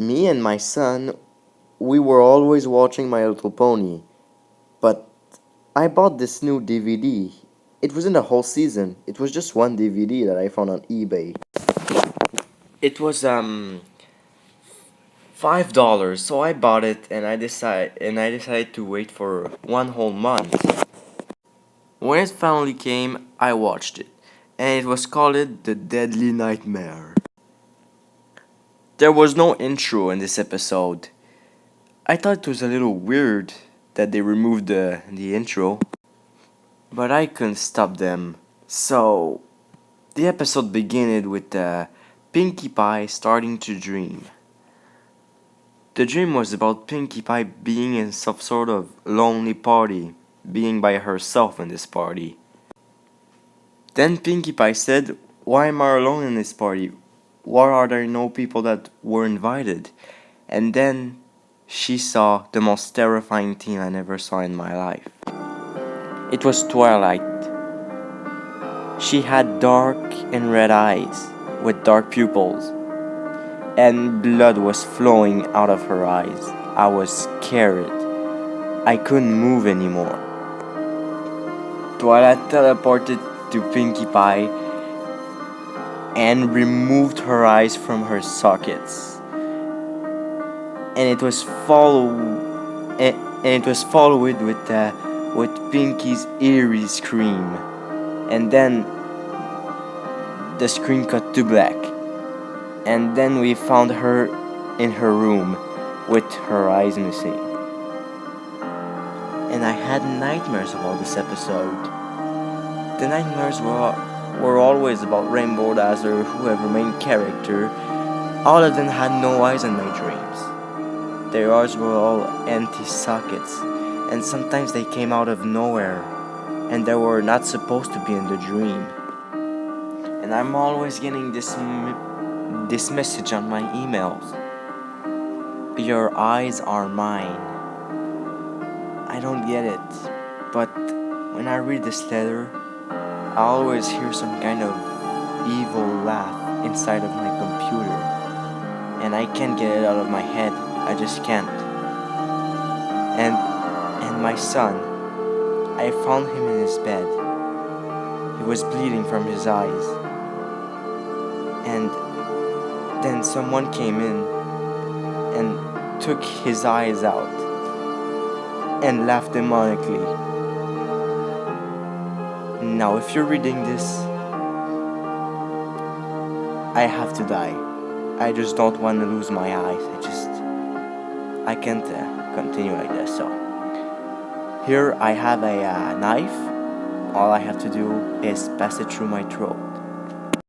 Me and my son, we were always watching My Little Pony, but I bought this new DVD. It wasn't a whole season, it was just one DVD that I found on eBay. It was $5, so I bought it and I decided to wait for one whole month. When it finally came, I watched it, and it was called The Deadly Nightmare. There was no intro in this episode. I thought it was a little weird that they removed the intro, but I couldn't stop them. So, the episode began with Pinkie Pie starting to dream. The dream was about Pinkie Pie being in some sort of lonely party, being by herself in this party. Then Pinkie Pie said, "Why am I alone in this party? Why are there no people that were invited?" And then she saw the most terrifying thing I never saw in my life. It was Twilight. She had dark and red eyes with dark pupils, and blood was flowing out of her eyes. I was scared. I couldn't move anymore. Twilight teleported to Pinkie Pie and removed her eyes from her sockets. And it was followed with Pinkie's eerie scream, and then the screen cut to black, and then we found her in her room with her eyes missing. And I had nightmares about this episode. The nightmares were always about Rainbow Dazzler, whoever main character. All of them had no eyes in my dreams. Their eyes were all empty sockets, and sometimes they came out of nowhere, and they were not supposed to be in the dream. And I'm always getting this message on my emails. Your eyes are mine. I don't get it, but when I read this letter, I always hear some kind of evil laugh inside of my computer, and I can't get it out of my head. I just can't. And my son, I found him in his bed. He was bleeding from his eyes. And then someone came in and took his eyes out and laughed demonically. Now, if you're reading this, I have to die. I just don't want to lose my eyes. I can't continue like this. So, here I have a knife. All I have to do is pass it through my throat.